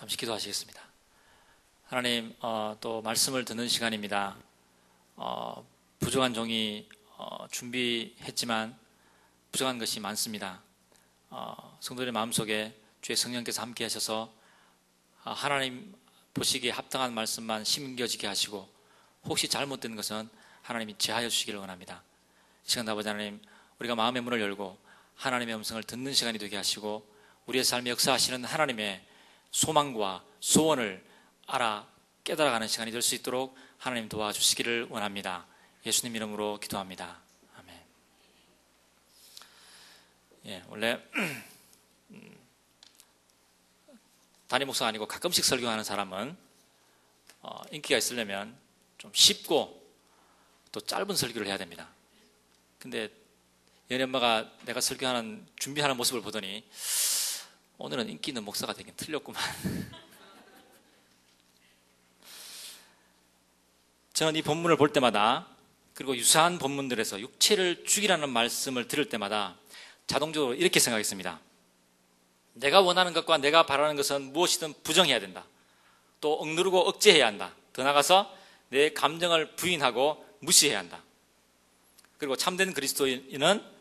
잠시 기도하시겠습니다. 하나님, 또 말씀을 듣는 시간입니다. 부족한 종이 준비했지만 부족한 것이 많습니다. 성도들의 마음속에 주의 성령께서 함께 하셔서 하나님 보시기에 합당한 말씀만 심겨지게 하시고 혹시 잘못된 것은 하나님이 제하여 주시기를 원합니다. 이 시간 아버지 하나님, 우리가 마음의 문을 열고 하나님의 음성을 듣는 시간이 되게 하시고 우리의 삶에 역사하시는 하나님의 소망과 소원을 알아 깨달아가는 시간이 될 수 있도록 하나님 도와주시기를 원합니다. 예수님 이름으로 기도합니다. 아멘. 원래 담임 목사가 아니고 가끔씩 설교하는 사람은 인기가 있으려면 좀 쉽고 또 짧은 설교를 해야 됩니다. 근데 연희 엄마가 내가 설교하는 준비하는 모습을 보더니 오늘은 인기 있는 목사가 되긴 틀렸구만. 저는 이 본문을 볼 때마다, 그리고 유사한 본문들에서 육체를 죽이라는 말씀을 들을 때마다 자동적으로 이렇게 생각했습니다. 내가 원하는 것과 내가 바라는 것은 무엇이든 부정해야 된다. 또 억누르고 억제해야 한다. 더 나아가서 내 감정을 부인하고 무시해야 한다. 그리고 참된 그리스도인은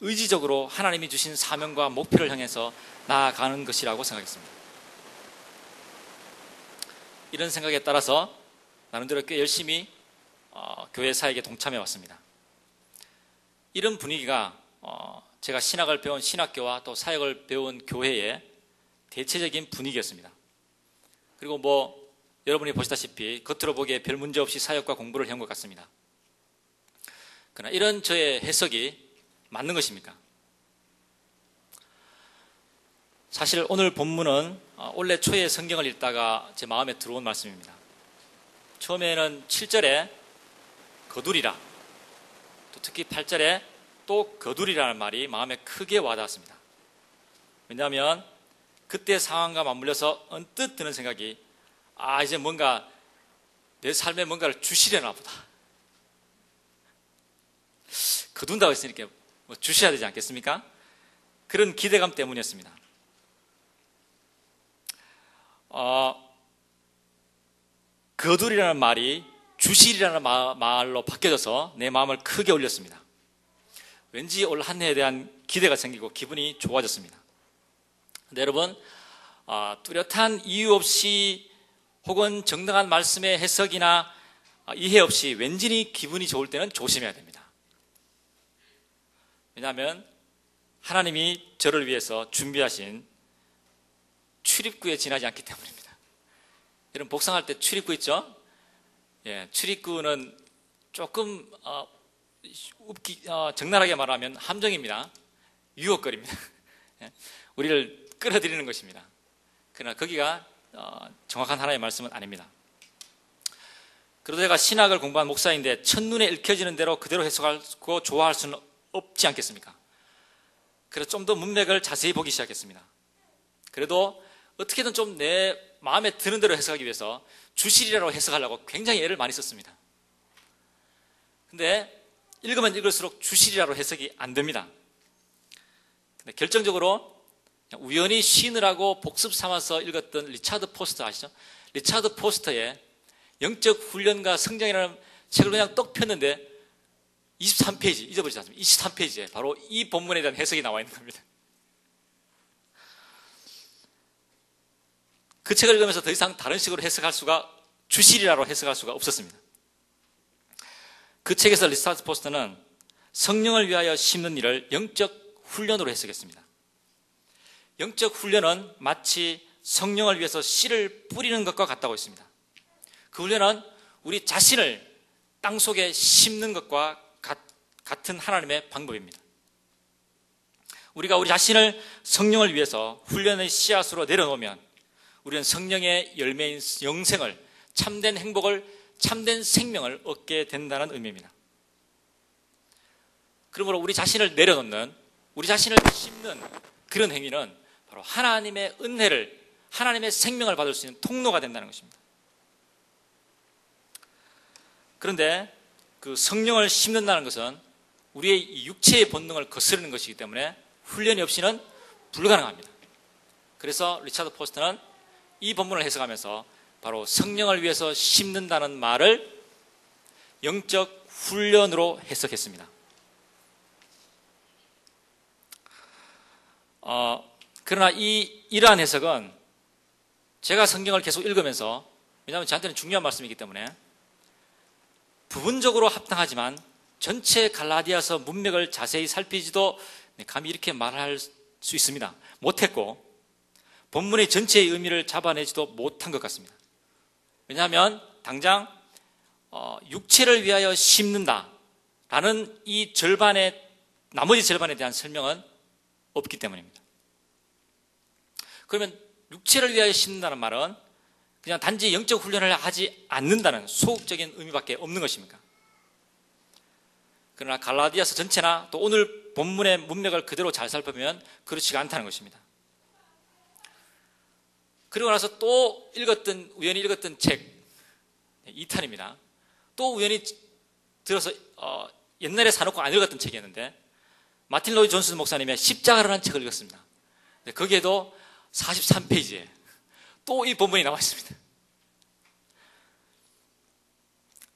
의지적으로 하나님이 주신 사명과 목표를 향해서 나아가는 것이라고 생각했습니다. 이런 생각에 따라서 나름대로 꽤 열심히 교회 사역에 동참해 왔습니다. 이런 분위기가 제가 신학을 배운 신학교와 또 사역을 배운 교회의 대체적인 분위기였습니다. 그리고 여러분이 보시다시피 겉으로 보기에 별 문제 없이 사역과 공부를 해온 것 같습니다. 그러나 이런 저의 해석이 맞는 것입니까? 사실 오늘 본문은 올해 초에 성경을 읽다가 제 마음에 들어온 말씀입니다. 처음에는 7절에 거두리라, 또 특히 8절에 또 거두리라는 말이 마음에 크게 와닿았습니다. 왜냐하면 그때 상황과 맞물려서 언뜻 드는 생각이 이제 뭔가 내 삶에 뭔가를 주시려나 보다. 거둔다고 했으니까 주셔야 되지 않겠습니까? 그런 기대감 때문이었습니다. 거두리라는 말이 주시리라는 말로 바뀌어져서 내 마음을 크게 올렸습니다. 왠지 올 한 해에 대한 기대가 생기고 기분이 좋아졌습니다. 근데 여러분, 뚜렷한 이유 없이 혹은 정당한 말씀의 해석이나 이해 없이 왠지 기분이 좋을 때는 조심해야 됩니다. 왜냐하면 하나님이 저를 위해서 준비하신 출입구에 지나지 않기 때문입니다. 여러분, 복상할 때 출입구 있죠? 출입구는 조금 적나라하게 말하면 함정입니다. 유혹거리입니다. 우리를 끌어들이는 것입니다. 그러나 거기가 정확한 하나님의 말씀은 아닙니다. 그래도 제가 신학을 공부한 목사인데 첫눈에 읽혀지는 대로 그대로 해석하고 좋아할 수는 없지 않겠습니까? 그래서 좀 더 문맥을 자세히 보기 시작했습니다. 그래도 어떻게든 좀 내 마음에 드는 대로 해석하기 위해서 주시리라고 해석하려고 굉장히 애를 많이 썼습니다. 근데 읽으면 읽을수록 주시리라고 해석이 안 됩니다. 근데 결정적으로 우연히 쉬느라고 복습 삼아서 읽었던 리차드 포스터 아시죠? 리차드 포스터의 영적 훈련과 성장이라는 책을 그냥 떡 폈는데 23페이지, 잊어버리지 않습니다. 23페이지에 바로 이 본문에 대한 해석이 나와 있는 겁니다. 그 책을 읽으면서 더 이상 다른 식으로 주시리라고 해석할 수가 없었습니다. 그 책에서 리차드 포스터는 성령을 위하여 심는 일을 영적 훈련으로 해석했습니다. 영적 훈련은 마치 성령을 위해서 씨를 뿌리는 것과 같다고 했습니다. 그 훈련은 우리 자신을 땅속에 심는 것과 같은 하나님의 방법입니다. 우리가 우리 자신을 성령을 위해서 훈련의 씨앗으로 내려놓으면 우리는 성령의 열매인 영생을, 참된 행복을, 참된 생명을 얻게 된다는 의미입니다. 그러므로 우리 자신을 내려놓는, 우리 자신을 심는 그런 행위는 바로 하나님의 은혜를, 하나님의 생명을 받을 수 있는 통로가 된다는 것입니다. 그런데 그 성령을 심는다는 것은 우리의 육체의 본능을 거스르는 것이기 때문에 훈련이 없이는 불가능합니다. 그래서 리차드 포스터는 이 본문을 해석하면서 바로 성령을 위해서 심는다는 말을 영적 훈련으로 해석했습니다. 그러나 이러한 해석은 제가 성경을 계속 읽으면서, 왜냐하면 저한테는 중요한 말씀이기 때문에 부분적으로 합당하지만 전체 갈라디아서 문맥을 자세히 살피지도 감히 이렇게 말할 수 있습니다. 못했고 본문의 전체의 의미를 잡아내지도 못한 것 같습니다. 왜냐하면 당장 육체를 위하여 심는다라는 이 나머지 절반에 대한 설명은 없기 때문입니다. 그러면 육체를 위하여 심는다는 말은 그냥 단지 영적 훈련을 하지 않는다는 소극적인 의미밖에 없는 것입니까? 그러나 갈라디아서 전체나 또 오늘 본문의 문맥을 그대로 잘 살펴보면 그렇지가 않다는 것입니다. 그리고 나서 또 우연히 읽었던 책 2탄입니다. 또 우연히 들어서 옛날에 사놓고 안 읽었던 책이었는데 마틴 로이드 존슨 목사님의 십자가라는 책을 읽었습니다. 거기에도 43페이지에 또 이 본문이 나와 있습니다.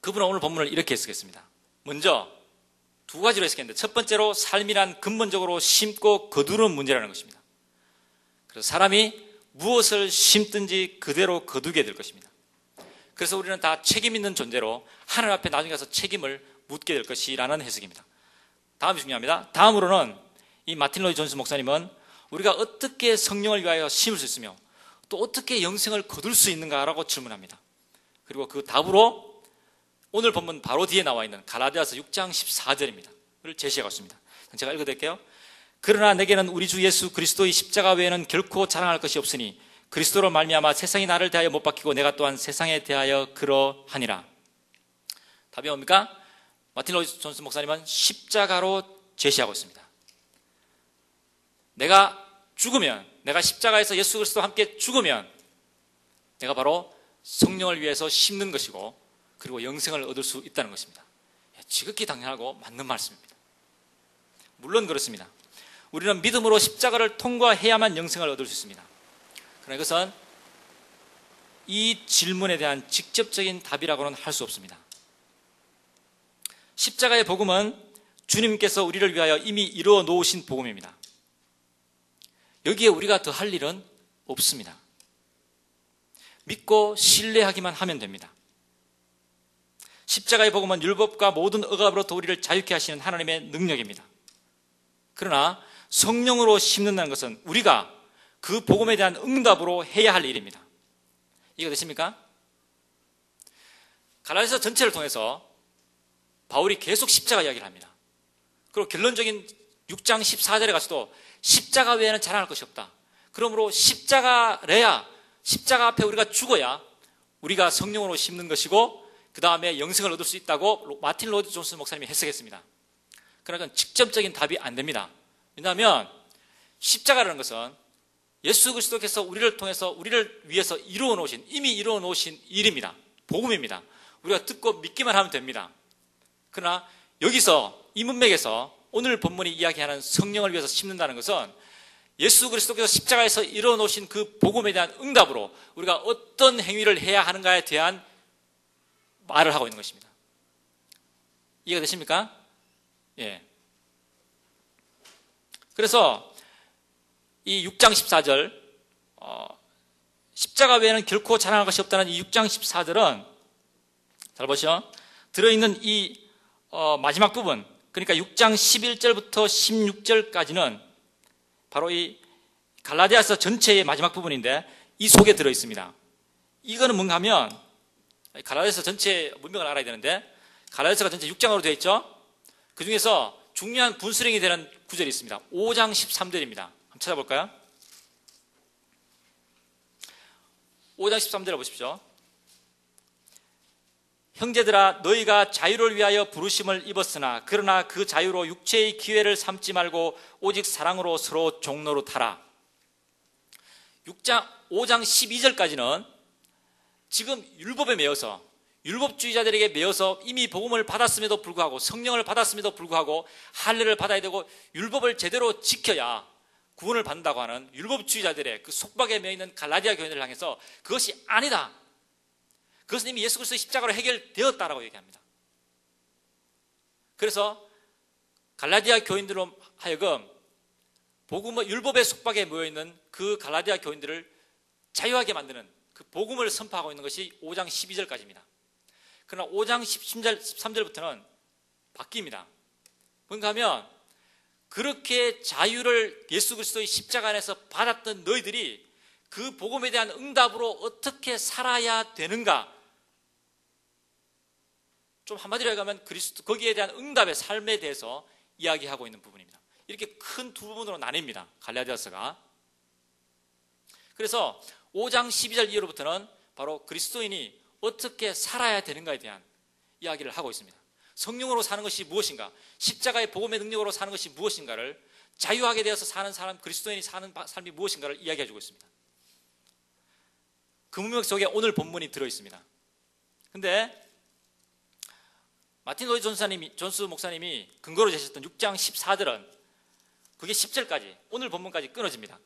그분은 오늘 본문을 이렇게 해석했습니다. 먼저 두 가지로 해석했는데, 첫 번째로 삶이란 근본적으로 심고 거두는 문제라는 것입니다. 그래서 사람이 무엇을 심든지 그대로 거두게 될 것입니다. 그래서 우리는 다 책임 있는 존재로 하늘 앞에 나중에 가서 책임을 묻게 될 것이라는 해석입니다. 다음이 중요합니다. 다음으로는 이 마틴 로이드 존슨 목사님은 우리가 어떻게 성령을 위하여 심을 수 있으며 또 어떻게 영생을 거둘 수 있는가라고 질문합니다. 그리고 그 답으로 오늘 본문 바로 뒤에 나와 있는 갈라디아서 6장 14절입니다. 를 제시하고 있습니다. 제가 읽어드릴게요. 그러나 내게는 우리 주 예수 그리스도의 십자가 외에는 결코 자랑할 것이 없으니 그리스도로 말미암아 세상이 나를 대하여 못 박히고 내가 또한 세상에 대하여 그러하니라. 답이 뭡니까? 마틴 로이드 존슨 목사님은 십자가로 제시하고 있습니다. 내가 십자가에서 예수 그리스도와 함께 죽으면 내가 바로 성령을 위해서 심는 것이고 그리고 영생을 얻을 수 있다는 것입니다. 지극히 당연하고 맞는 말씀입니다. 물론 그렇습니다. 우리는 믿음으로 십자가를 통과해야만 영생을 얻을 수 있습니다. 그러나 이것은 이 질문에 대한 직접적인 답이라고는 할 수 없습니다. 십자가의 복음은 주님께서 우리를 위하여 이미 이루어 놓으신 복음입니다. 여기에 우리가 더 할 일은 없습니다. 믿고 신뢰하기만 하면 됩니다. 십자가의 복음은 율법과 모든 억압으로부터 우리를 자유케 하시는 하나님의 능력입니다. 그러나 성령으로 심는다는 것은 우리가 그 복음에 대한 응답으로 해야 할 일입니다. 이해가 되십니까? 갈라디아서 전체를 통해서 바울이 계속 십자가 이야기를 합니다. 그리고 결론적인 6장 14절에 가서도 십자가 외에는 자랑할 것이 없다. 그러므로 십자가 앞에 우리가 죽어야 우리가 성령으로 심는 것이고 그 다음에 영생을 얻을 수 있다고 마틴 로이드 존슨 목사님이 해석했습니다. 그러나 그건 직접적인 답이 안 됩니다. 왜냐하면 십자가라는 것은 예수 그리스도께서 우리를 통해서 우리를 위해서 이미 이루어 놓으신 일입니다. 복음입니다. 우리가 듣고 믿기만 하면 됩니다. 그러나 여기서 이 문맥에서 오늘 본문이 이야기하는 성령을 위해서 심는다는 것은 예수 그리스도께서 십자가에서 이루어 놓으신 그 복음에 대한 응답으로 우리가 어떤 행위를 해야 하는가에 대한 말을 하고 있는 것입니다. 이해가 되십니까? 예. 그래서 이 6장 14절 십자가 외에는 결코 자랑할 것이 없다는 이 6장 14절은 잘 보시죠. 들어있는 이 마지막 부분, 그러니까 6장 11절부터 16절까지는 바로 이 갈라디아서 전체의 마지막 부분인데 이 속에 들어있습니다. 이거는 뭔가 하면 갈라디아서 전체 문맥을 알아야 되는데 갈라디아서가 전체 6장으로 되어 있죠. 그 중에서 중요한 분수령이 되는 구절이 있습니다. 5장 13절입니다. 한번 찾아볼까요? 5장 13절을 보십시오. 형제들아 너희가 자유를 위하여 부르심을 입었으나 그러나 그 자유로 육체의 기회를 삼지 말고 오직 사랑으로 서로 종로로 타라. 5장 12절까지는 지금 율법에 매여서 율법주의자들에게 매여서 이미 복음을 받았음에도 불구하고 성령을 받았음에도 불구하고 할례를 받아야 되고 율법을 제대로 지켜야 구원을 받는다고 하는 율법주의자들의 그 속박에 매여 있는 갈라디아 교인들을 향해서 그것이 아니다. 그것은 이미 예수 그리스도의 십자가로 해결되었다라고 얘기합니다. 그래서 갈라디아 교인들로 하여금 복음의 율법의 속박에 모여 있는 그 갈라디아 교인들을 자유하게 만드는 그 복음을 선포하고 있는 것이 5장 12절까지입니다. 그러나 5장 13절부터는 바뀝니다. 뭔가 하면 그렇게 자유를 예수 그리스도의 십자가 안에서 받았던 너희들이 그 복음에 대한 응답으로 어떻게 살아야 되는가? 좀 한마디로 얘기하면 그리스도 거기에 대한 응답의 삶에 대해서 이야기하고 있는 부분입니다. 이렇게 큰 두 부분으로 나뉩니다. 갈라디아서가. 그래서 5장 12절 이후로부터는 바로 그리스도인이 어떻게 살아야 되는가에 대한 이야기를 하고 있습니다. 성령으로 사는 것이 무엇인가, 십자가의 복음의 능력으로 사는 것이 무엇인가를, 자유하게 되어서 사는 사람, 그리스도인이 사는 삶이 무엇인가를 이야기해 주고 있습니다. 그 문맥 속에 오늘 본문이 들어있습니다. 근데 마틴 로이드 존스 목사님이 근거로 제시했던 6장 14절은 그게 10절까지, 오늘 본문까지 끊어집니다.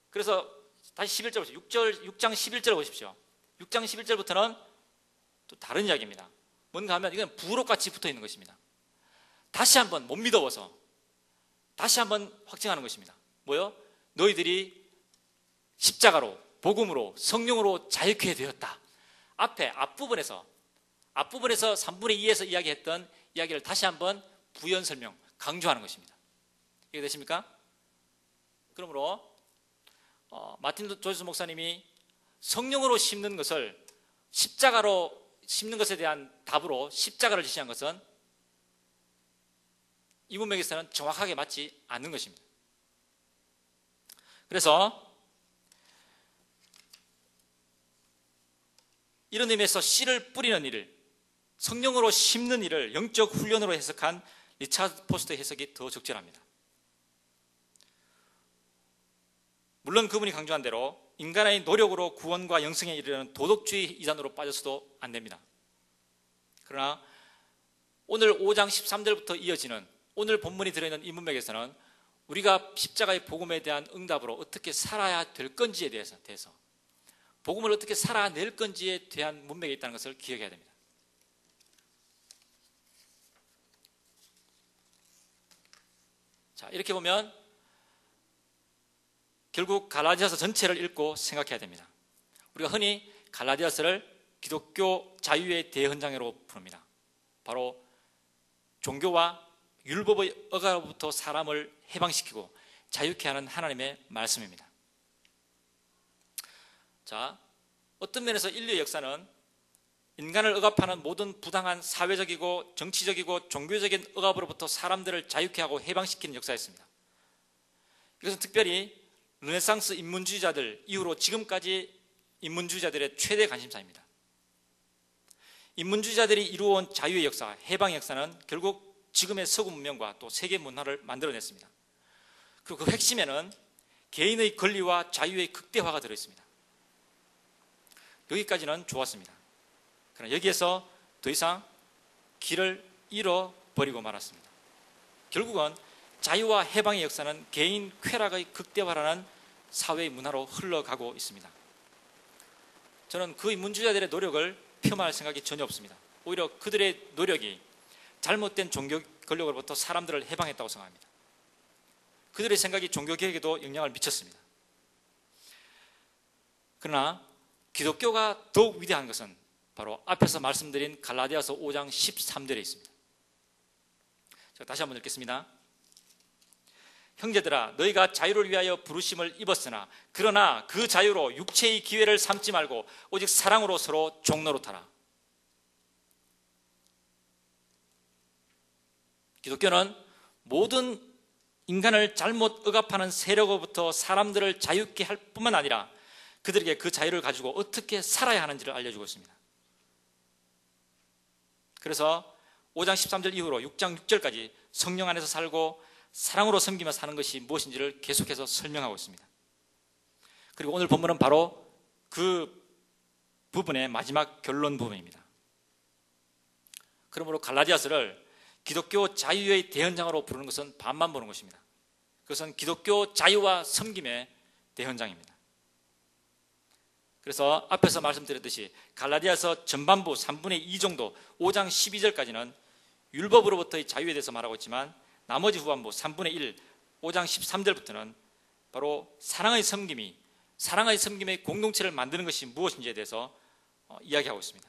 그래서 다시 11절 보십시오. 6장 11절 보십시오. 6장 11절부터는 또 다른 이야기입니다. 뭔가 하면 이건 부록같이 붙어 있는 것입니다. 다시 한번 못 믿어서 다시 한번 확증하는 것입니다. 뭐요? 너희들이 십자가로, 복음으로, 성령으로 자유케 되었다. 앞부분에서 3분의 2에서 이야기했던 이야기를 다시 한번 부연 설명, 강조하는 것입니다. 이해되십니까? 그러므로 마틴 조이스 목사님이 성령으로 심는 것을 십자가로 심는 것에 대한 답으로 십자가를 제시한 것은 이 문맥에서는 정확하게 맞지 않는 것입니다. 그래서 이런 의미에서 씨를 뿌리는 일을, 성령으로 심는 일을 영적 훈련으로 해석한 리차드 포스터의 해석이 더 적절합니다. 물론 그분이 강조한 대로 인간의 노력으로 구원과 영생에 이르는 도덕주의 이단으로 빠져서도 안 됩니다. 그러나 오늘 5장 13절부터 이어지는 오늘 본문이 들어있는 이 문맥에서는 우리가 십자가의 복음에 대한 응답으로 어떻게 살아야 될 건지에 대해서 복음을 어떻게 살아낼 건지에 대한 문맥이 있다는 것을 기억해야 됩니다. 자, 이렇게 보면 결국 갈라디아서 전체를 읽고 생각해야 됩니다. 우리가 흔히 갈라디아서를 기독교 자유의 대헌장으로 부릅니다. 바로 종교와 율법의 억압으로부터 사람을 해방시키고 자유케 하는 하나님의 말씀입니다. 자, 어떤 면에서 인류의 역사는 인간을 억압하는 모든 부당한 사회적이고 정치적이고 종교적인 억압으로부터 사람들을 자유케 하고 해방시키는 역사였습니다. 이것은 특별히 르네상스 인문주의자들 이후로 지금까지 인문주의자들의 최대 관심사입니다. 인문주의자들이 이루어온 자유의 역사, 해방의 역사는 결국 지금의 서구 문명과 또 세계 문화를 만들어냈습니다. 그리고 그 핵심에는 개인의 권리와 자유의 극대화가 들어있습니다. 여기까지는 좋았습니다. 그러나 여기에서 더 이상 길을 잃어버리고 말았습니다. 결국은 자유와 해방의 역사는 개인 쾌락의 극대화라는 사회의 문화로 흘러가고 있습니다. 저는 그 인문주의자들의 노력을 폄하할 생각이 전혀 없습니다. 오히려 그들의 노력이 잘못된 종교 권력으로부터 사람들을 해방했다고 생각합니다. 그들의 생각이 종교개혁에도 영향을 미쳤습니다. 그러나 기독교가 더욱 위대한 것은 바로 앞에서 말씀드린 갈라디아서 5장 13절에 있습니다. 제가 다시 한번 읽겠습니다. 형제들아, 너희가 자유를 위하여 부르심을 입었으나 그러나 그 자유로 육체의 기회를 삼지 말고 오직 사랑으로 서로 종노릇하라. 기독교는 모든 인간을 잘못 억압하는 세력으로부터 사람들을 자유케 할 뿐만 아니라 그들에게 그 자유를 가지고 어떻게 살아야 하는지를 알려주고 있습니다. 그래서 5장 13절 이후로 6장 6절까지 성령 안에서 살고 사랑으로 섬기며 사는 것이 무엇인지를 계속해서 설명하고 있습니다. 그리고 오늘 본문은 바로 그 부분의 마지막 결론 부분입니다. 그러므로 갈라디아서를 기독교 자유의 대헌장으로 부르는 것은 반만 보는 것입니다. 그것은 기독교 자유와 섬김의 대현장입니다. 그래서 앞에서 말씀드렸듯이 갈라디아서 전반부 3분의 2 정도 5장 12절까지는 율법으로부터의 자유에 대해서 말하고 있지만 나머지 후반부 3분의 1 5장 13절부터는 바로 사랑의 섬김의 공동체를 만드는 것이 무엇인지에 대해서 이야기하고 있습니다.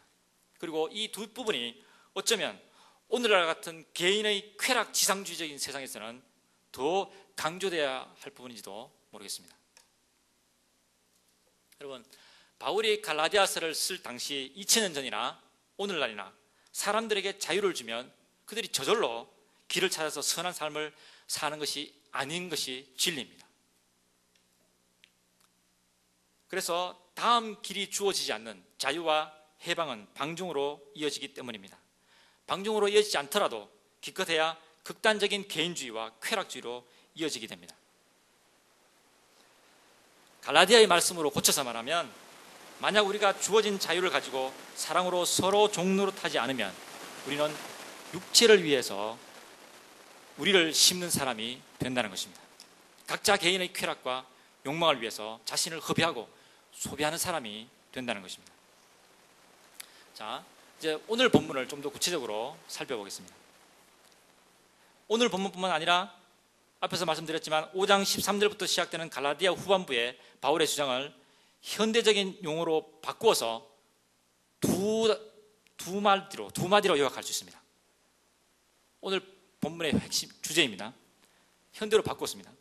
그리고 이 두 부분이 어쩌면 오늘날 같은 개인의 쾌락 지상주의적인 세상에서는 더 강조되어야 할 부분인지도 모르겠습니다. 여러분, 바울이 갈라디아서를 쓸 당시 2000년 전이나 오늘날이나 사람들에게 자유를 주면 그들이 저절로 길을 찾아서 선한 삶을 사는 것이 아닌 것이 진리입니다. 그래서 다음 길이 주어지지 않는 자유와 해방은 방종으로 이어지기 때문입니다. 방종으로 이어지지 않더라도 기껏해야 극단적인 개인주의와 쾌락주의로 이어지게 됩니다. 갈라디아의 말씀으로 고쳐서 말하면 만약 우리가 주어진 자유를 가지고 사랑으로 서로 종노릇하지 않으면 우리는 육체를 위해서 우리를 심는 사람이 된다는 것입니다. 각자 개인의 쾌락과 욕망을 위해서 자신을 허비하고 소비하는 사람이 된다는 것입니다. 자, 이제 오늘 본문을 좀 더 구체적으로 살펴보겠습니다. 오늘 본문뿐만 아니라 앞에서 말씀드렸지만 5장 13절부터 시작되는 갈라디아 후반부의 바울의 주장을 현대적인 용어로 바꾸어서 두 마디로 요약할 수 있습니다. 오늘 본문의 핵심 주제입니다. 현대로 바꿨습니다.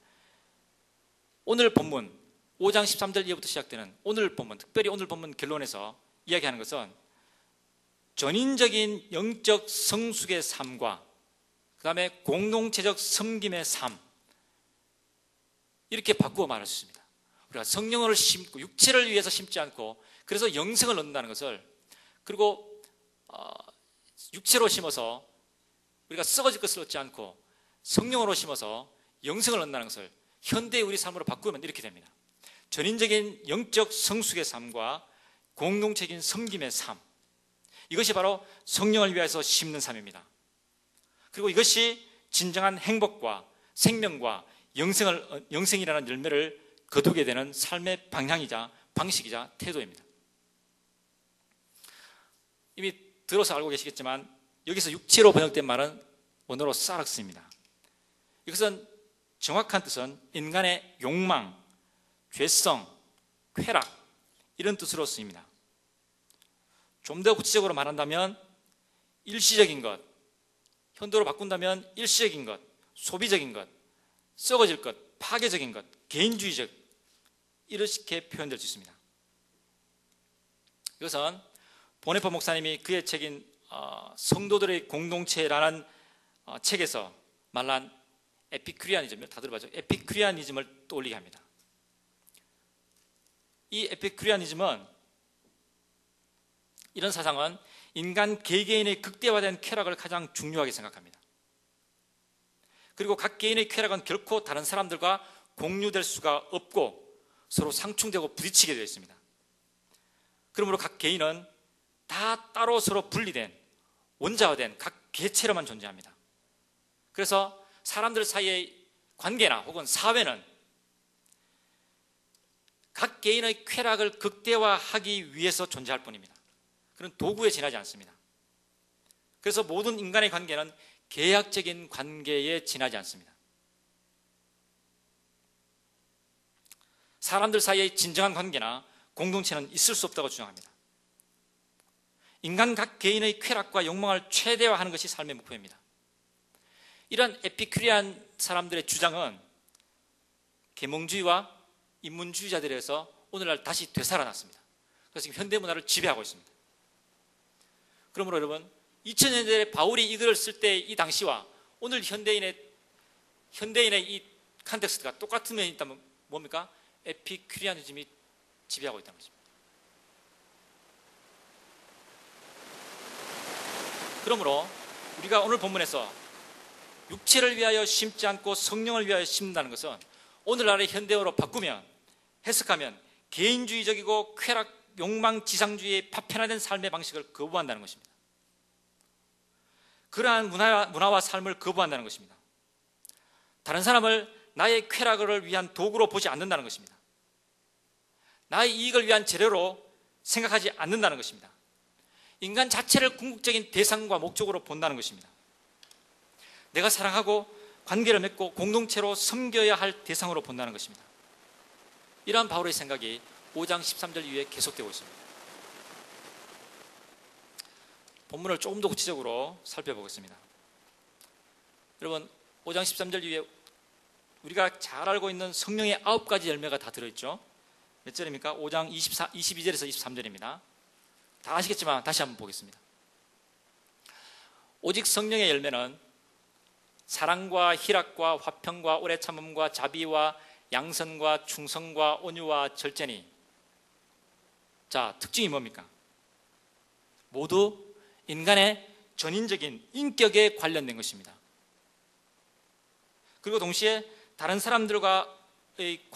오늘 본문 5장 13절 이하부터 시작되는 오늘 본문, 특별히 오늘 본문 결론에서 이야기하는 것은 전인적인 영적 성숙의 삶과 그 다음에 공동체적 섬김의 삶, 이렇게 바꾸어 말할 수 있습니다. 우리가 성령을 심고 육체를 위해서 심지 않고 그래서 영생을 얻는다는 것을, 그리고 육체로 심어서 우리가 썩어질 것을 얻지 않고 성령으로 심어서 영생을 얻는다는 것을 현대의 우리 삶으로 바꾸면 이렇게 됩니다. 전인적인 영적 성숙의 삶과 공동체적인 섬김의 삶, 이것이 바로 성령을 위해서 심는 삶입니다. 그리고 이것이 진정한 행복과 생명과 영생이라는 열매를 거두게 되는 삶의 방향이자 방식이자 태도입니다. 이미 들어서 알고 계시겠지만 여기서 육체로 번역된 말은 원어로 사락스입니다. 이것은 정확한 뜻은 인간의 욕망, 죄성, 쾌락, 이런 뜻으로 쓰입니다. 좀 더 구체적으로 말한다면 일시적인 것, 현도로 바꾼다면 일시적인 것, 소비적인 것, 썩어질 것, 파괴적인 것, 개인주의적, 이렇게 표현될 수 있습니다. 이것은 보네퍼 목사님이 그의 책인 성도들의 공동체라는 책에서 말한 에피큐리아니즘을, 다 들어봤죠? 에피큐리아니즘을 떠올리게 합니다. 이 에피큐리아니즘은, 이런 사상은 인간 개개인의 극대화된 쾌락을 가장 중요하게 생각합니다. 그리고 각 개인의 쾌락은 결코 다른 사람들과 공유될 수가 없고 서로 상충되고 부딪히게 되어 있습니다. 그러므로 각 개인은 다 따로 서로 분리된, 원자화된 각 개체로만 존재합니다. 그래서 사람들 사이의 관계나 혹은 사회는 각 개인의 쾌락을 극대화하기 위해서 존재할 뿐입니다. 그런 도구에 지나지 않습니다. 그래서 모든 인간의 관계는 계약적인 관계에 지나지 않습니다. 사람들 사이의 진정한 관계나 공동체는 있을 수 없다고 주장합니다. 인간 각 개인의 쾌락과 욕망을 최대화하는 것이 삶의 목표입니다. 이런 에피큐리안 사람들의 주장은 계몽주의와 인문주의자들에서 오늘날 다시 되살아났습니다. 그래서 지금 현대문화를 지배하고 있습니다. 그러므로 여러분, 2000년대에 바울이 이 글을 쓸 때 이 당시와 오늘 현대인의 이 컨텍스트가 똑같은 면이 있다면 뭡니까? 에피큐리아니즘이 지배하고 있다는 것입니다. 그러므로 우리가 오늘 본문에서 육체를 위하여 심지 않고 성령을 위하여 심는다는 것은 오늘날의 현대어로 바꾸면, 해석하면 개인주의적이고 쾌락, 욕망, 지상주의의 파편화된 삶의 방식을 거부한다는 것입니다. 그러한 문화와 삶을 거부한다는 것입니다. 다른 사람을 나의 쾌락을 위한 도구로 보지 않는다는 것입니다. 나의 이익을 위한 재료로 생각하지 않는다는 것입니다. 인간 자체를 궁극적인 대상과 목적으로 본다는 것입니다. 내가 사랑하고 관계를 맺고 공동체로 섬겨야 할 대상으로 본다는 것입니다. 이러한 바울의 생각이 5장 13절 이후에 계속되고 있습니다. 본문을 조금 더 구체적으로 살펴보겠습니다. 여러분, 5장 13절 이후에 우리가 잘 알고 있는 성령의 9가지 열매가 다 들어있죠. 몇 절입니까? 5장 22절에서 23절입니다. 다 아시겠지만 다시 한번 보겠습니다. 오직 성령의 열매는 사랑과 희락과 화평과 오래 참음과 자비와 양선과 충성과 온유와 절제니. 자, 특징이 뭡니까? 모두 인간의 전인적인 인격에 관련된 것입니다. 그리고 동시에 다른 사람들과의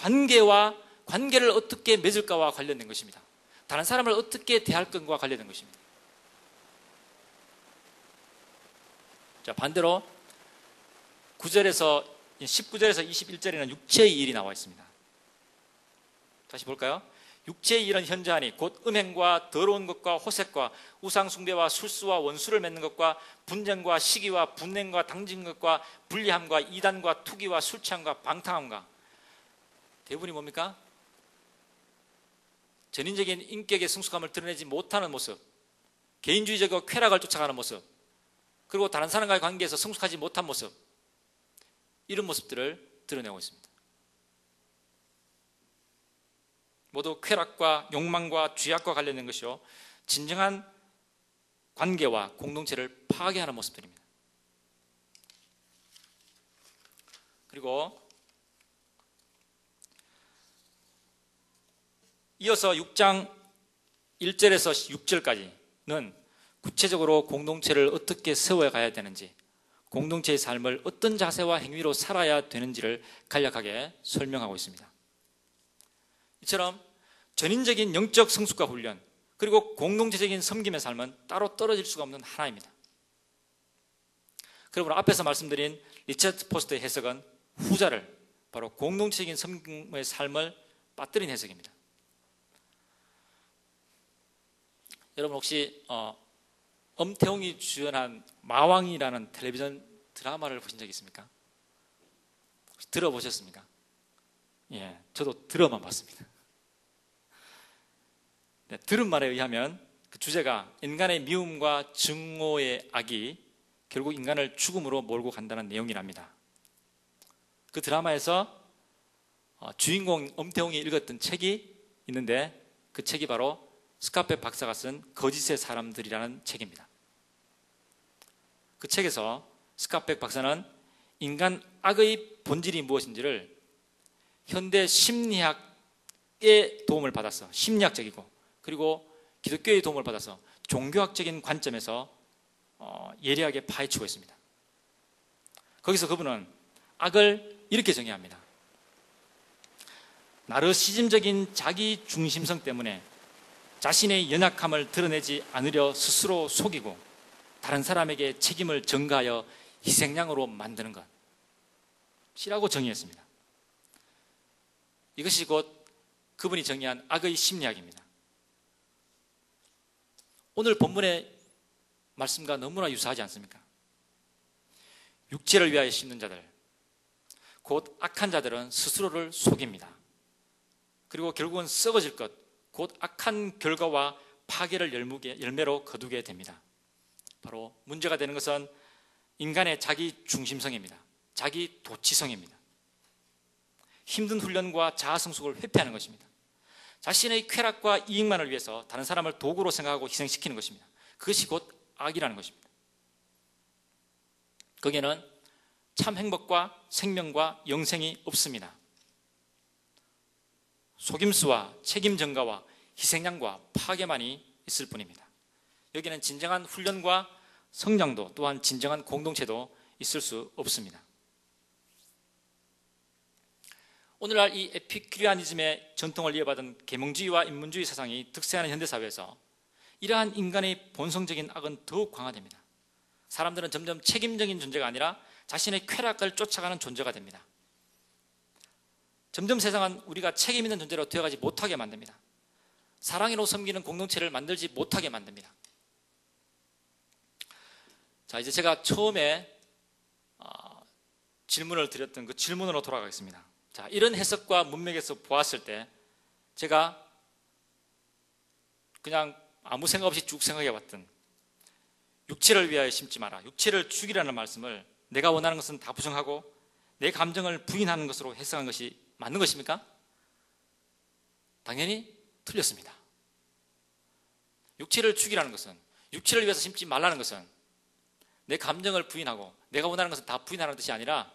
관계를 어떻게 맺을까와 관련된 것입니다. 다른 사람을 어떻게 대할 것과 관련된 것입니다. 자, 반대로 19절에서 21절에는 육체의 일이 나와 있습니다. 다시 볼까요? 육체의 일은 현저하니 곧 음행과 더러운 것과 호색과 우상 숭배와 술수와 원수를 맺는 것과 분쟁과 시기와 분냉과 당진 것과 불리함과 이단과 투기와 술 취함과 방탕함과. 대부분이 뭡니까? 전인적인 인격의 성숙함을 드러내지 못하는 모습, 개인주의적이고 쾌락을 쫓아가는 모습, 그리고 다른 사람과의 관계에서 성숙하지 못한 모습, 이런 모습들을 드러내고 있습니다. 모두 쾌락과 욕망과 죄악과 관련된 것이요, 진정한 관계와 공동체를 파괴하는 모습들입니다. 그리고 이어서 6장 1절에서 6절까지는 구체적으로 공동체를 어떻게 세워가야 되는지, 공동체의 삶을 어떤 자세와 행위로 살아야 되는지를 간략하게 설명하고 있습니다. 이처럼 전인적인 영적 성숙과 훈련, 그리고 공동체적인 섬김의 삶은 따로 떨어질 수가 없는 하나입니다. 그러므로 앞에서 말씀드린 리처드 포스터의 해석은 후자를, 바로 공동체적인 섬김의 삶을 빠뜨린 해석입니다. 여러분 혹시 엄태웅이 주연한 마왕이라는 텔레비전 드라마를 보신 적 있습니까? 혹시 들어보셨습니까? 예, 저도 들어만 봤습니다. 네, 들은 말에 의하면 그 주제가 인간의 미움과 증오의 악이 결국 인간을 죽음으로 몰고 간다는 내용이랍니다. 그 드라마에서 주인공 엄태웅이 읽었던 책이 있는데, 그 책이 바로 스카펙 박사가 쓴 거짓의 사람들이라는 책입니다. 그 책에서 스카펙 박사는 인간 악의 본질이 무엇인지를 현대 심리학의 도움을 받아서, 심리학적이고 그리고 기독교의 도움을 받아서 종교학적인 관점에서 예리하게 파헤치고 있습니다. 거기서 그분은 악을 이렇게 정의합니다. 나르시즘적인 자기 중심성 때문에 자신의 연약함을 드러내지 않으려 스스로 속이고 다른 사람에게 책임을 전가하여 희생양으로 만드는 것이라고 정의했습니다. 이것이 곧 그분이 정의한 악의 심리학입니다. 오늘 본문의 말씀과 너무나 유사하지 않습니까? 육체를 위하여 심는 자들, 곧 악한 자들은 스스로를 속입니다. 그리고 결국은 썩어질 것, 곧 악한 결과와 파괴를 열매로 거두게 됩니다. 바로 문제가 되는 것은 인간의 자기 중심성입니다. 자기 도취성입니다. 힘든 훈련과 자아 성숙을 회피하는 것입니다. 자신의 쾌락과 이익만을 위해서 다른 사람을 도구로 생각하고 희생시키는 것입니다. 그것이 곧 악이라는 것입니다. 거기에는 참 행복과 생명과 영생이 없습니다. 속임수와 책임 전가와 희생양과 파괴만이 있을 뿐입니다. 여기는 진정한 훈련과 성장도, 또한 진정한 공동체도 있을 수 없습니다. 오늘날 이 에피큐리아니즘의 전통을 이어받은 계몽주의와 인문주의 사상이 득세하는 현대사회에서 이러한 인간의 본성적인 악은 더욱 강화됩니다. 사람들은 점점 책임적인 존재가 아니라 자신의 쾌락을 쫓아가는 존재가 됩니다. 점점 세상은 우리가 책임 있는 존재로 되어가지 못하게 만듭니다. 사랑으로 섬기는 공동체를 만들지 못하게 만듭니다. 자, 이제 제가 처음에 질문을 드렸던 그 질문으로 돌아가겠습니다. 자, 이런 해석과 문맥에서 보았을 때 제가 그냥 아무 생각 없이 쭉 생각해 봤던 육체를 위하여 심지 마라, 육체를 죽이라는 말씀을 내가 원하는 것은 다 부정하고 내 감정을 부인하는 것으로 해석한 것이 맞는 것입니까? 당연히 틀렸습니다. 육체를 죽이라는 것은, 육체를 위해서 심지 말라는 것은 내 감정을 부인하고 내가 원하는 것은 다 부인하는 뜻이 아니라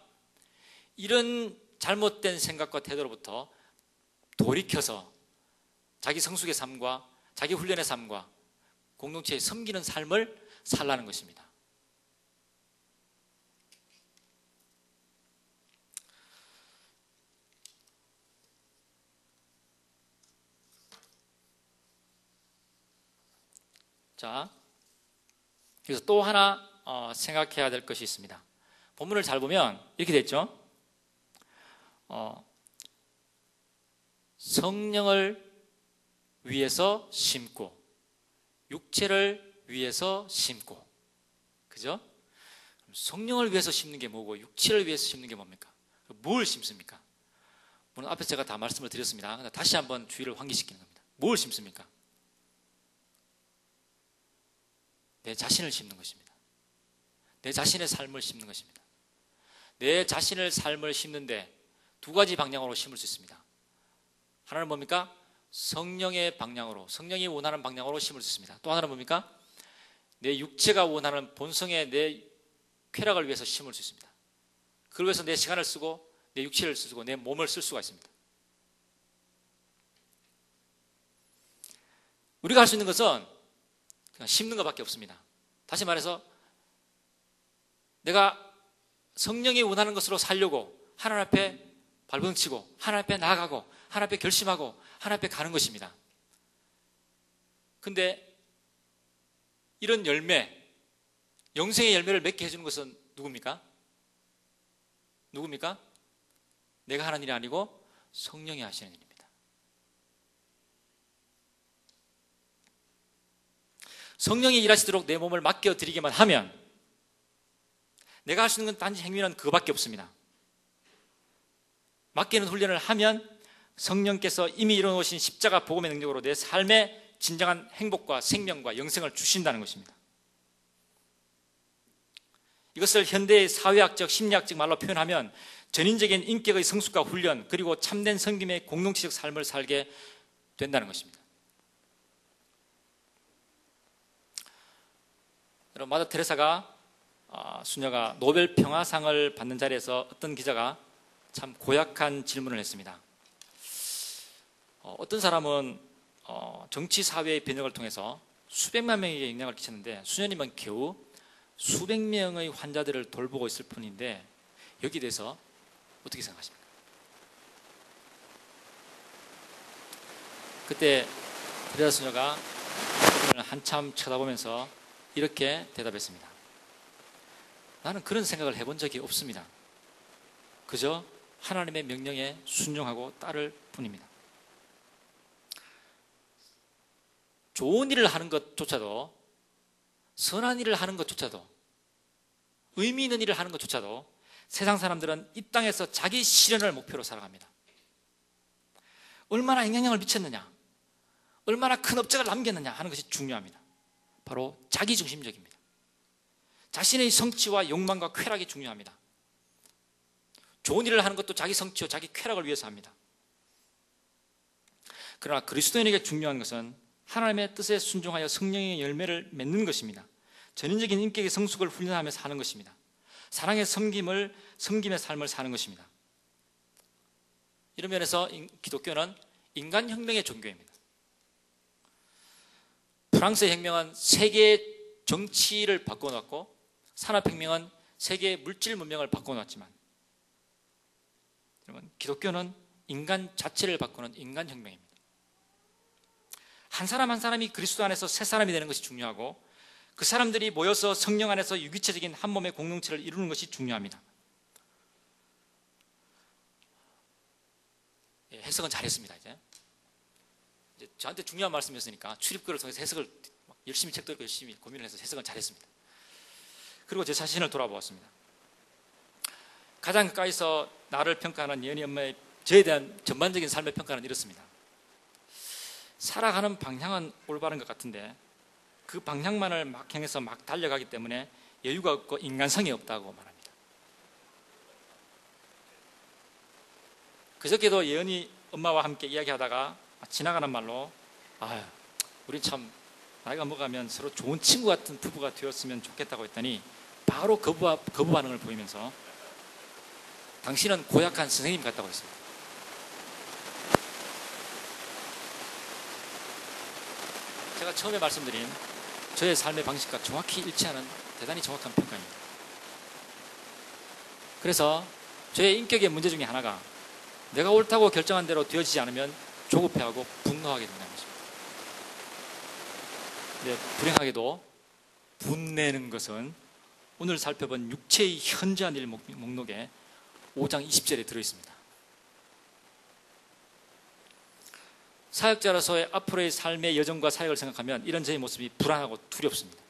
이런 잘못된 생각과 태도로부터 돌이켜서 자기 성숙의 삶과 자기 훈련의 삶과 공동체에 섬기는 삶을 살라는 것입니다. 자, 그래서 또 하나 생각해야 될 것이 있습니다. 본문을 잘 보면 이렇게 됐죠. 성령을 위해서 심고 육체를 위해서 심고, 그죠? 성령을 위해서 심는 게 뭐고 육체를 위해서 심는 게 뭡니까? 뭘 심습니까? 물론 앞에서 제가 다 말씀을 드렸습니다. 다시 한번 주의를 환기시키는 겁니다. 뭘 심습니까? 내 자신을 심는 것입니다. 내 자신의 삶을 심는 것입니다. 내 자신의 삶을 심는데 두 가지 방향으로 심을 수 있습니다. 하나는 뭡니까? 성령의 방향으로, 성령이 원하는 방향으로 심을 수 있습니다. 또 하나는 뭡니까? 내 육체가 원하는 본성의 내 쾌락을 위해서 심을 수 있습니다. 그걸 위해서 내 시간을 쓰고 내 육체를 쓰고 내 몸을 쓸 수가 있습니다. 우리가 할 수 있는 것은 그냥 심는 것밖에 없습니다. 다시 말해서 내가 성령이 원하는 것으로 살려고 하나님 앞에 발버둥치고 하나님 앞에 나아가고 하나님 앞에 결심하고 하나님 앞에 가는 것입니다. 근데 이런 열매, 영생의 열매를 맺게 해주는 것은 누굽니까? 누굽니까? 내가 하는 일이 아니고 성령이 하시는 일입니다. 성령이 일하시도록 내 몸을 맡겨드리기만 하면 내가 할 수 있는 건 단지 행위는 그거밖에 없습니다. 맡기는 훈련을 하면 성령께서 이미 이뤄놓으신 십자가 복음의 능력으로 내 삶에 진정한 행복과 생명과 영생을 주신다는 것입니다. 이것을 현대의 사회학적, 심리학적 말로 표현하면 전인적인 인격의 성숙과 훈련, 그리고 참된 섬김의 공동체적 삶을 살게 된다는 것입니다. 여러분, 마더 테레사가 수녀가 노벨 평화상을 받는 자리에서 어떤 기자가 참 고약한 질문을 했습니다. 어떤 사람은 정치 사회의 변혁을 통해서 수백만 명에게 영향을 끼쳤는데 수녀님은 겨우 수백 명의 환자들을 돌보고 있을 뿐인데 여기에 대해서 어떻게 생각하십니까? 그때 테레사 수녀가 그분을 한참 쳐다보면서 이렇게 대답했습니다. 나는 그런 생각을 해본 적이 없습니다. 그저 하나님의 명령에 순종하고 따를 뿐입니다. 좋은 일을 하는 것조차도, 선한 일을 하는 것조차도, 의미 있는 일을 하는 것조차도 세상 사람들은 이 땅에서 자기 실현을 목표로 살아갑니다. 얼마나 영향력을 미쳤느냐, 얼마나 큰 업적을 남겼느냐 하는 것이 중요합니다. 바로 자기중심적입니다. 자신의 성취와 욕망과 쾌락이 중요합니다. 좋은 일을 하는 것도 자기 성취와 자기 쾌락을 위해서 합니다. 그러나 그리스도인에게 중요한 것은 하나님의 뜻에 순종하여 성령의 열매를 맺는 것입니다. 전인적인 인격의 성숙을 훈련하며 사는 것입니다. 사랑의 섬김의 삶을 사는 것입니다. 이런 면에서 기독교는 인간혁명의 종교입니다. 프랑스의 혁명은 세계의 정치를 바꿔놨고 산업혁명은 세계의 물질 문명을 바꿔놨지만 여러분, 기독교는 인간 자체를 바꾸는 인간혁명입니다. 한 사람 한 사람이 그리스도 안에서 새 사람이 되는 것이 중요하고 그 사람들이 모여서 성령 안에서 유기체적인 한 몸의 공동체를 이루는 것이 중요합니다. 해석은 잘했습니다. 이제 저한테 중요한 말씀이었으니까 출입글을 통해서 해석을 열심히 책도 읽고 열심히 고민을 해서 해석은 잘했습니다. 그리고 제 자신을 돌아보았습니다. 가장 가까이서 나를 평가하는 예은이 엄마의 저에 대한 전반적인 삶의 평가는 이렇습니다. 살아가는 방향은 올바른 것 같은데 그 방향만을 막 향해서 막 달려가기 때문에 여유가 없고 인간성이 없다고 말합니다. 그저께도 예은이 엄마와 함께 이야기하다가 지나가는 말로 우린 참 나이가 먹으면 서로 좋은 친구 같은 부부가 되었으면 좋겠다고 했더니 바로 거부 반응을 보이면서 당신은 고약한 선생님 같다고 했습니다. 제가 처음에 말씀드린 저의 삶의 방식과 정확히 일치하는 대단히 정확한 평가입니다. 그래서 저의 인격의 문제 중에 하나가 내가 옳다고 결정한 대로 되어지지 않으면 조급해하고 분노하게 된다는 것입니다. 근데 불행하게도 분내는 것은 오늘 살펴본 육체의 현저한 일 목록에 5장 20절에 들어있습니다. 사역자로서의 앞으로의 삶의 여정과 사역을 생각하면 이런 저의 모습이 불안하고 두렵습니다.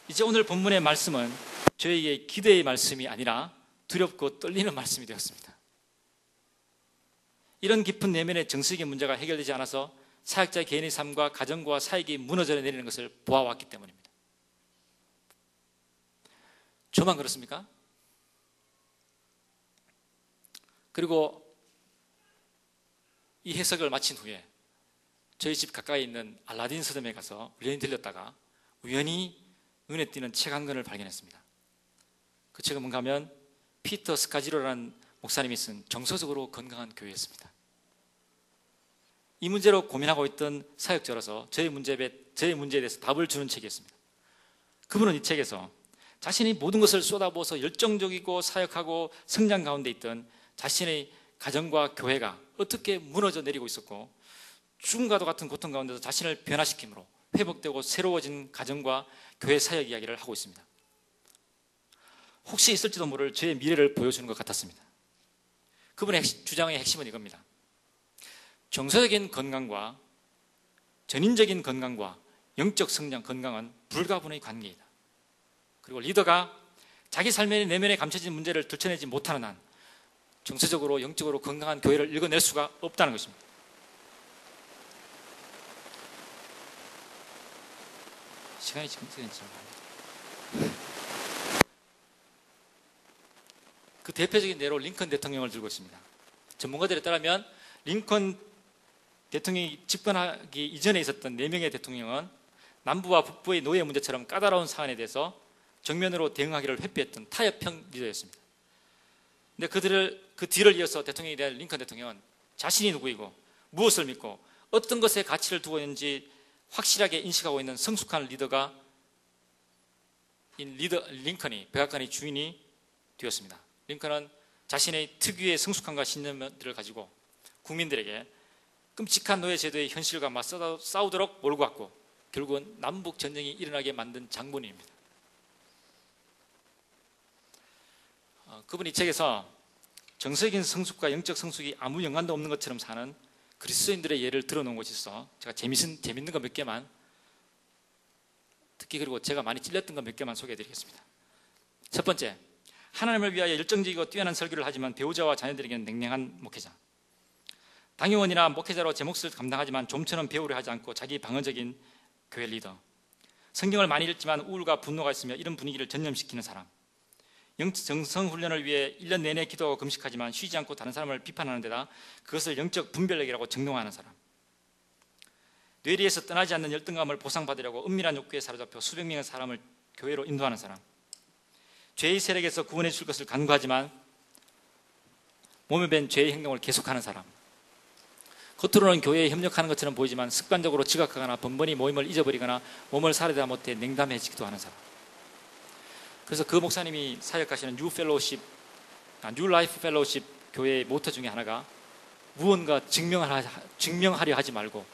이제 오늘 본문의 말씀은 저에게 기대의 말씀이 아니라 두렵고 떨리는 말씀이 되었습니다. 이런 깊은 내면의 정서적인 문제가 해결되지 않아서 사역자 개인의 삶과 가정과 사역이 무너져 내리는 것을 보아왔기 때문입니다. 저만 그렇습니까? 그리고 이 해석을 마친 후에 저희 집 가까이 있는 알라딘 서점에 가서 우연히 들렸다가 우연히 눈에 띄는 책 한 권을 발견했습니다. 그 책은 뭔가 하면 피터 스카지로라는 목사님이 쓴 정서적으로 건강한 교회였습니다. 이 문제로 고민하고 있던 사역자로서 저의 문제에 대해서 답을 주는 책이었습니다. 그분은 이 책에서 자신이 모든 것을 쏟아부어서 열정적이고 사역하고 성장 가운데 있던 자신의 가정과 교회가 어떻게 무너져 내리고 있었고 죽음과도 같은 고통 가운데서 자신을 변화시킴으로 회복되고 새로워진 가정과 교회 사역 이야기를 하고 있습니다. 혹시 있을지도 모를 저의 미래를 보여주는 것 같았습니다. 그분의 주장의 핵심은 이겁니다. 정서적인 건강과 전인적인 건강과 영적 성장 건강은 불가분의 관계이다. 그리고 리더가 자기 삶의 내면에 감춰진 문제를 들춰내지 못하는 한 정서적으로 영적으로 건강한 교회를 읽어낼 수가 없다는 것입니다. 시간이 지금 그 대표적인 예로 링컨 대통령을 들고 있습니다. 전문가들에 따르면 링컨 대통령이 집권하기 이전에 있었던 4명의 대통령은 남부와 북부의 노예 문제처럼 까다로운 사안에 대해서 정면으로 대응하기를 회피했던 타협형 리더였습니다. 근데 그 뒤를 이어서 대통령이 된 링컨 대통령은 자신이 누구이고 무엇을 믿고 어떤 것에 가치를 두고 있는지 확실하게 인식하고 있는 성숙한 리더가 링컨이 백악관의 주인이 되었습니다. 링컨은 자신의 특유의 성숙함과 신념들을 가지고 국민들에게 끔찍한 노예 제도의 현실과 맞서 싸우도록 몰고 갔고 결국은 남북 전쟁이 일어나게 만든 장본인입니다. 그분이 이 책에서 정서적인 성숙과 영적 성숙이 아무 연관도 없는 것처럼 사는 그리스도인들의 예를 들어놓은 곳이 있어 제가 재밌는 거 몇 개만 특히 그리고 제가 많이 찔렸던 거 몇 개만 소개해드리겠습니다. 첫 번째, 하나님을 위하여 열정적이고 뛰어난 설교를 하지만 배우자와 자녀들에게는 냉랭한 목회자. 당의원이나 목회자로 제 몫을 감당하지만 좀처럼 배우려 하지 않고 자기 방어적인 교회 리더. 성경을 많이 읽지만 우울과 분노가 있으며 이런 분위기를 전염시키는 사람. 정성 훈련을 위해 1년 내내 기도하고 금식하지만 쉬지 않고 다른 사람을 비판하는 데다 그것을 영적 분별력이라고 정동하는 사람. 뇌리에서 떠나지 않는 열등감을 보상받으려고 은밀한 욕구에 사로잡혀 수백 명의 사람을 교회로 인도하는 사람. 죄의 세력에서 구원해 줄 것을 간구하지만 몸에 밴 죄의 행동을 계속하는 사람. 겉으로는 교회에 협력하는 것처럼 보이지만 습관적으로 지각하거나 번번이 모임을 잊어버리거나 몸을 사려다 못해 냉담해지기도 하는 사람. 그래서 그 목사님이 사역하시는 뉴 라이프 펠로우십 교회의 모토 중에 하나가 무언가 증명하려 하지 말고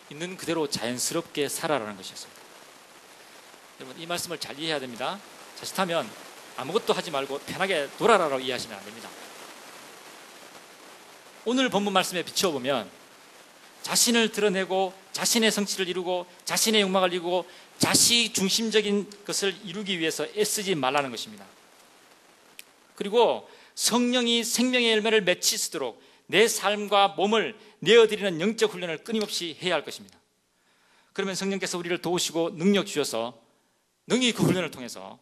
있는 그대로 자연스럽게 살아라는 것이었습니다. 여러분 이 말씀을 잘 이해해야 됩니다. 자칫하면 아무것도 하지 말고 편하게 놀아라라고 이해하시면 안 됩니다. 오늘 본문 말씀에 비추어보면 자신을 드러내고 자신의 성취를 이루고 자신의 욕망을 이루고 자식 중심적인 것을 이루기 위해서 애쓰지 말라는 것입니다. 그리고 성령이 생명의 열매를 맺히도록 내 삶과 몸을 내어드리는 영적 훈련을 끊임없이 해야 할 것입니다. 그러면 성령께서 우리를 도우시고 능력 주셔서 능히 그 훈련을 통해서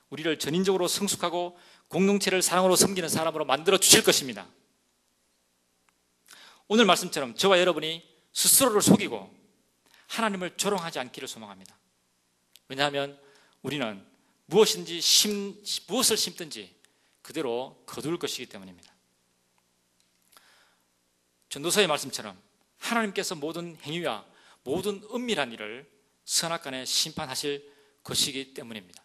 우리를 전인적으로 성숙하고 공동체를 사랑으로 섬기는 사람으로 만들어 주실 것입니다. 오늘 말씀처럼 저와 여러분이 스스로를 속이고 하나님을 조롱하지 않기를 소망합니다. 왜냐하면 우리는 무엇을 심든지 그대로 거둘 것이기 때문입니다. 전도서의 말씀처럼 하나님께서 모든 행위와 모든 은밀한 일을 선악간에 심판하실 것이기 때문입니다.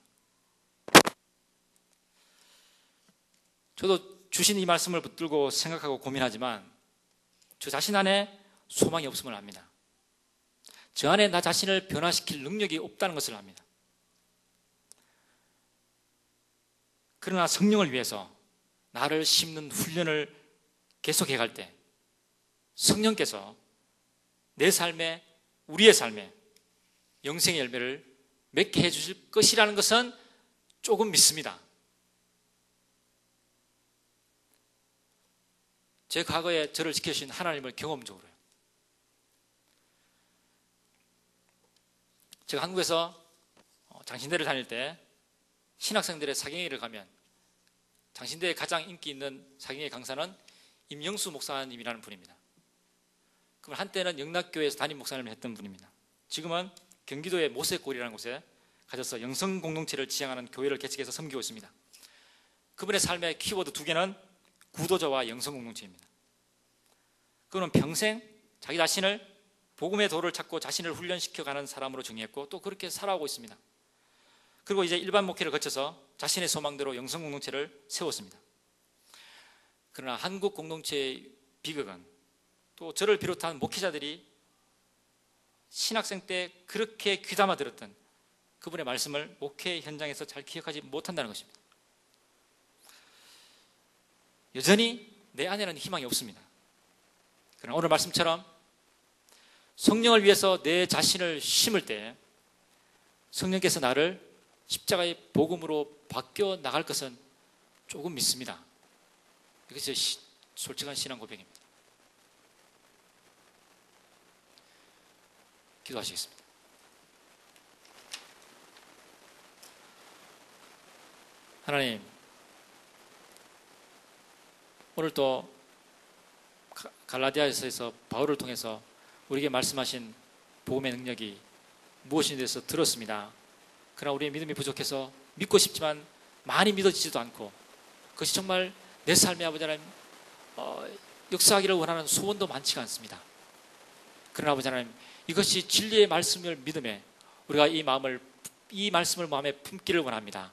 저도 주신 이 말씀을 붙들고 생각하고 고민하지만 저 자신 안에 소망이 없음을 압니다. 저 안에 나 자신을 변화시킬 능력이 없다는 것을 압니다. 그러나 성령을 위해서 나를 심는 훈련을 계속해 갈 때 성령께서 내 삶에, 우리의 삶에 영생의 열매를 맺게 해주실 것이라는 것은 조금 믿습니다. 제 과거에 저를 지켜주신 하나님을 경험적으로요. 제가 한국에서 장신대를 다닐 때 신학생들의 사경회를 가면 장신대에 가장 인기 있는 사경회 강사는 임영수 목사님이라는 분입니다. 그럼 한때는 영락교회에서 담임 목사님을 했던 분입니다. 지금은 경기도의 모세골이라는 곳에 가셔서 영성 공동체를 지향하는 교회를 개척해서 섬기고 있습니다. 그분의 삶의 키워드 두 개는 구도자와 영성 공동체입니다. 그분은 평생 자기 자신을 복음의 도를 찾고 자신을 훈련시켜가는 사람으로 정의했고 또 그렇게 살아오고 있습니다. 그리고 이제 일반 목회를 거쳐서 자신의 소망대로 영성 공동체를 세웠습니다. 그러나 한국 공동체의 비극은 또 저를 비롯한 목회자들이 신학생 때 그렇게 귀담아 들었던 그분의 말씀을 목회 현장에서 잘 기억하지 못한다는 것입니다. 여전히 내 안에는 희망이 없습니다. 그러나 오늘 말씀처럼 성령을 위해서 내 자신을 심을 때 성령께서 나를 십자가의 복음으로 바뀌어 나갈 것은 조금 믿습니다. 이것이 솔직한 신앙 고백입니다. 기도하시겠습니다. 하나님, 오늘 또 갈라디아서에서 바울을 통해서 우리에게 말씀하신 복음의 능력이 무엇인지 대해서 들었습니다. 그러나 우리의 믿음이 부족해서 믿고 싶지만 많이 믿어지지도 않고 그것이 정말 내 삶의 아버지 하나님 역사하기를 원하는 소원도 많지가 않습니다. 그러나 아버지 하나님, 이것이 진리의 말씀을 믿음에 우리가 이 말씀을 마음에 품기를 원합니다.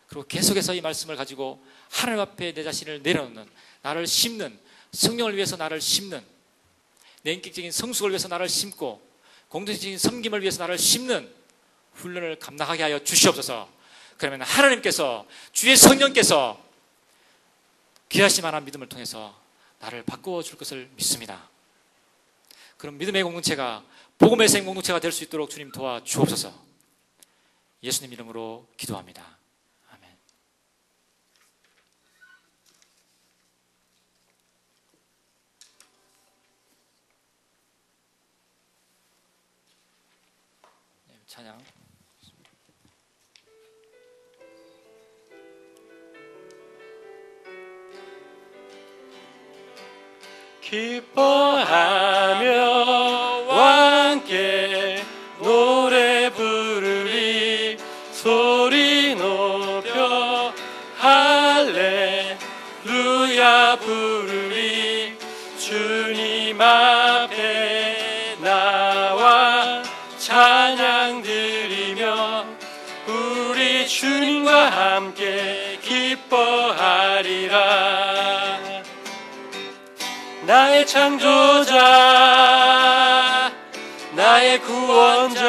그리고 계속해서 이 말씀을 가지고 하나님 앞에 내 자신을 내려놓는, 나를 심는, 성령을 위해서 나를 심는, 내 인격적인 성숙을 위해서 나를 심고 공동체적인 섬김을 위해서 나를 심는 훈련을 감당하게 하여 주시옵소서. 그러면 하나님께서, 주의 성령께서 귀하실 만한 믿음을 통해서 나를 바꾸어 줄 것을 믿습니다. 그럼 믿음의 공동체가 복음의 생 공동체가 될 수 있도록 주님 도와 주옵소서. 예수님 이름으로 기도합니다. 아멘. 찬양. 기뻐하며 함께 노래 부르리 소리 높여 할렐루야 부르리 주님 앞에 나와 찬양 드리며 우리 주님과 함께 기뻐하리라. 나의 창조자, 나의 구원자,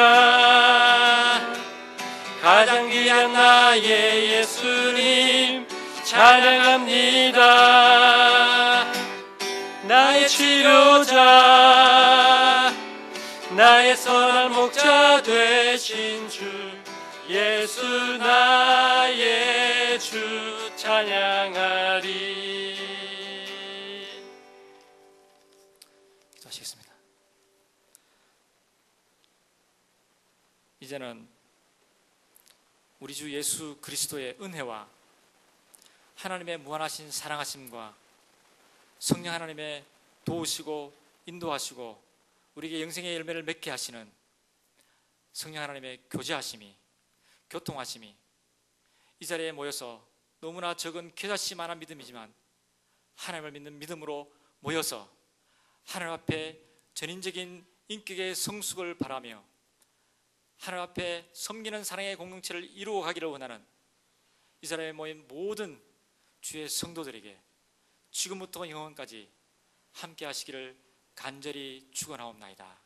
가장 귀한 나의 예수님 찬양합니다. 나의 치료자, 나의 선한 목자 되신 주 예수 나의 주 찬양하리. 기도하시겠습니다. 이제는 우리 주 예수 그리스도의 은혜와 하나님의 무한하신 사랑하심과 성령 하나님의 도우시고 인도하시고 우리에게 영생의 열매를 맺게 하시는 성령 하나님의 교제하심이, 교통하심이 이 자리에 모여서 너무나 적은 겨자씨만한 믿음이지만 하나님을 믿는 믿음으로 모여서 하나님 앞에 전인적인 인격의 성숙을 바라며 하나님 앞에 섬기는 사랑의 공동체를 이루어 가기를 원하는 이 자리에 모인 모든 주의 성도들에게 지금부터 영원까지 함께 하시기를 간절히 축원하옵나이다.